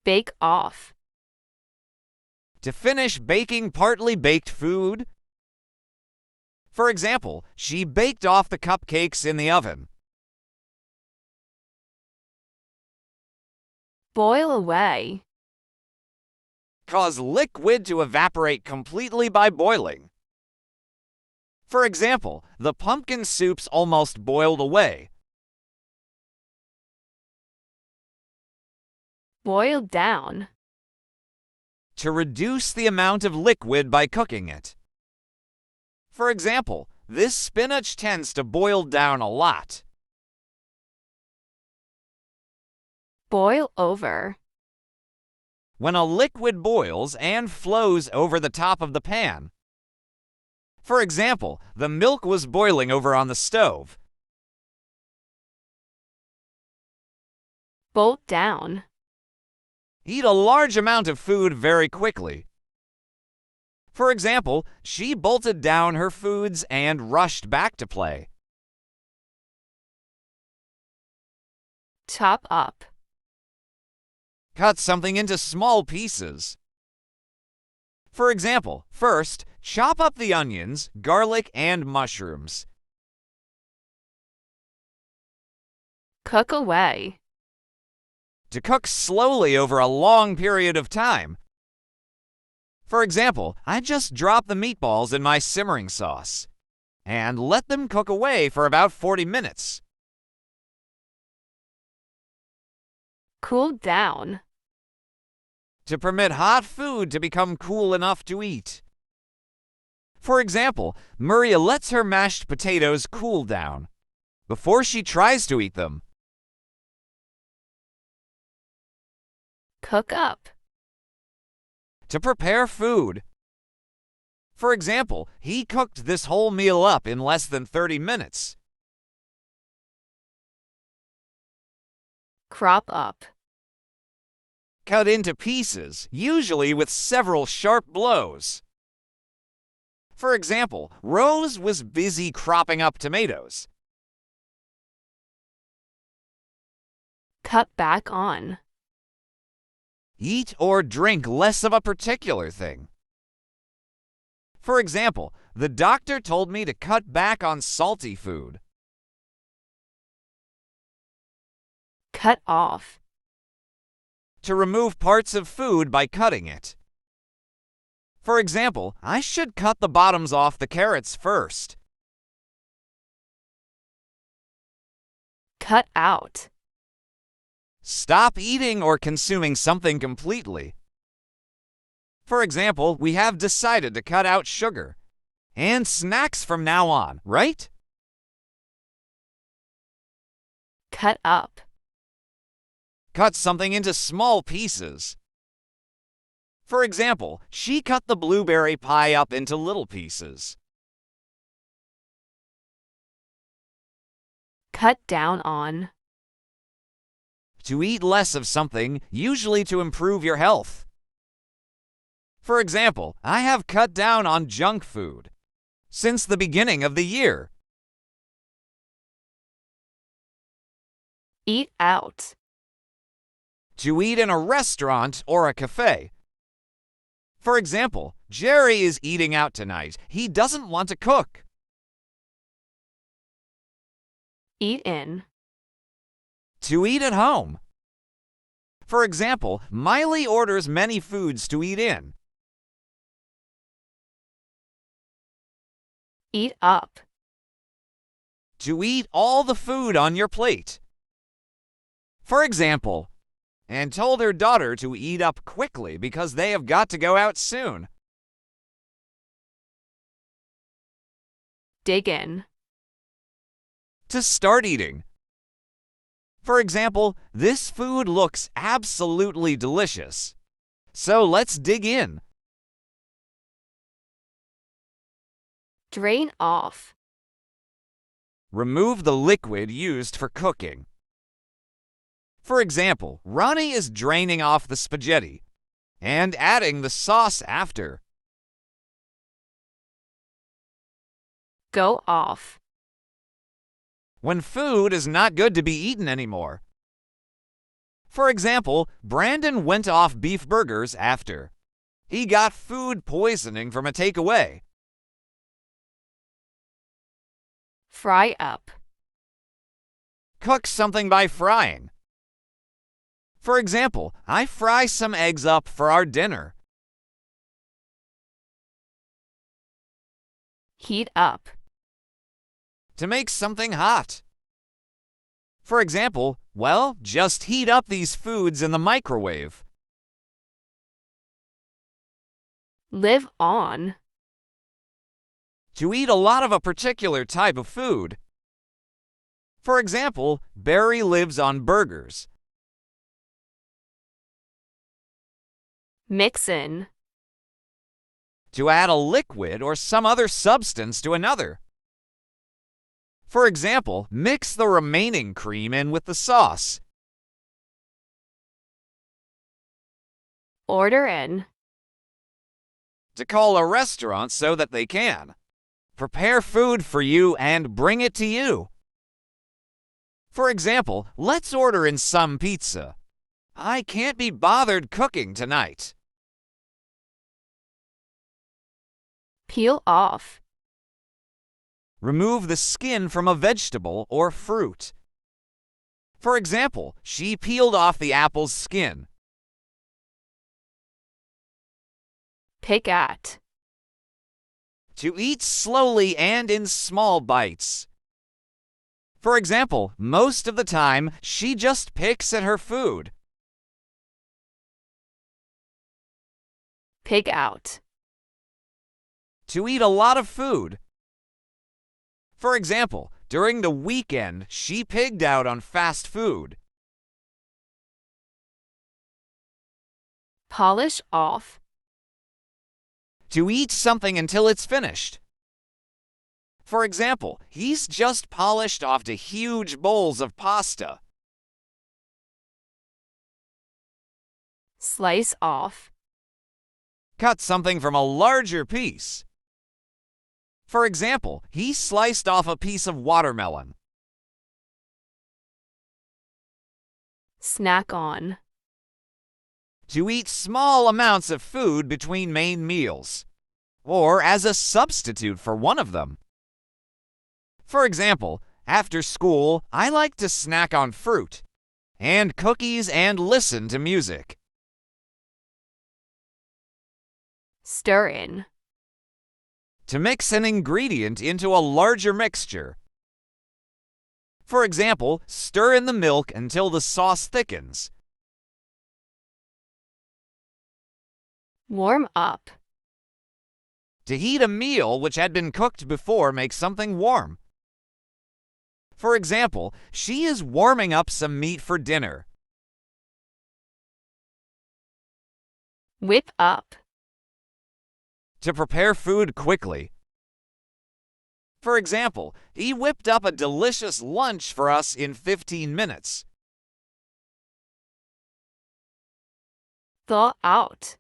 Bake off. To finish baking partly baked food. For example, she baked off the cupcakes in the oven. Boil away. Cause liquid to evaporate completely by boiling. For example, the pumpkin soup's almost boiled away. Boil down. To reduce the amount of liquid by cooking it. For example, this spinach tends to boil down a lot. Boil over. When a liquid boils and flows over the top of the pan. For example, the milk was boiling over on the stove. Bolt down. Eat a large amount of food very quickly. For example, she bolted down her foods and rushed back to play. Chop up. Cut something into small pieces. For example, first, chop up the onions, garlic, and mushrooms. Cook away. To cook slowly over a long period of time. For example, I just dropped the meatballs in my simmering sauce and let them cook away for about 40 minutes. Cool down. To permit hot food to become cool enough to eat. For example, Maria lets her mashed potatoes cool down before she tries to eat them. Cook up. To prepare food. For example, he cooked this whole meal up in less than 30 minutes. Crop up. Cut into pieces, usually with several sharp blows. For example, Rose was busy cropping up tomatoes. Cut back on. Eat or drink less of a particular thing. For example, the doctor told me to cut back on salty food. Cut off. To remove parts of food by cutting it. For example, I should cut the bottoms off the carrots first. Cut out. Stop eating or consuming something completely. For example, we have decided to cut out sugar and snacks from now on, right? Cut up. Cut something into small pieces. For example, she cut the blueberry pie up into little pieces. Cut down on. To eat less of something, usually to improve your health. For example, I have cut down on junk food since the beginning of the year. Eat out. To eat in a restaurant or a cafe. For example, Jerry is eating out tonight. He doesn't want to cook. Eat in. To eat at home. For example, Miley orders many foods to eat in. Eat up. To eat all the food on your plate. For example, and told her daughter to eat up quickly because they have got to go out soon. Dig in. To start eating. For example, this food looks absolutely delicious. So let's dig in. Drain off. Remove the liquid used for cooking. For example, Ronnie is draining off the spaghetti and adding the sauce after. Go off. When food is not good to be eaten anymore. For example, Brandon went off beef burgers after he got food poisoning from a takeaway. Fry up. Cook something by frying. For example, I fry some eggs up for our dinner. Heat up. To make something hot. For example, well, just heat up these foods in the microwave. Live on. To eat a lot of a particular type of food. For example, Barry lives on burgers. Mix in. To add a liquid or some other substance to another. For example, mix the remaining cream in with the sauce. Order in. To call a restaurant so that they can prepare food for you and bring it to you. For example, let's order in some pizza. I can't be bothered cooking tonight. Peel off. Remove the skin from a vegetable or fruit. For example, she peeled off the apple's skin. Pick at. To eat slowly and in small bites. For example, most of the time, she just picks at her food. Pig out. To eat a lot of food. For example, during the weekend, she pigged out on fast food. Polish off. To eat something until it's finished. For example, he's just polished off to huge bowls of pasta. Slice off. Cut something from a larger piece. For example, he sliced off a piece of watermelon. Snack on. To eat small amounts of food between main meals, or as a substitute for one of them. For example, after school, I like to snack on fruit and cookies and listen to music. Stir in. To mix an ingredient into a larger mixture. For example, stir in the milk until the sauce thickens. Warm up. To heat a meal which had been cooked before makes something warm. For example, she is warming up some meat for dinner. Whip up. To prepare food quickly. For example, he whipped up a delicious lunch for us in 15 minutes. Thaw out.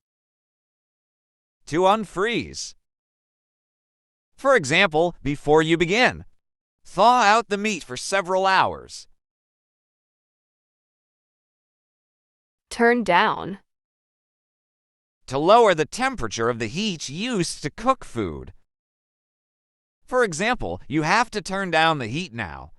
To unfreeze. For example, before you begin, thaw out the meat for several hours. Turn down. To lower the temperature of the heat used to cook food. For example, you have to turn down the heat now.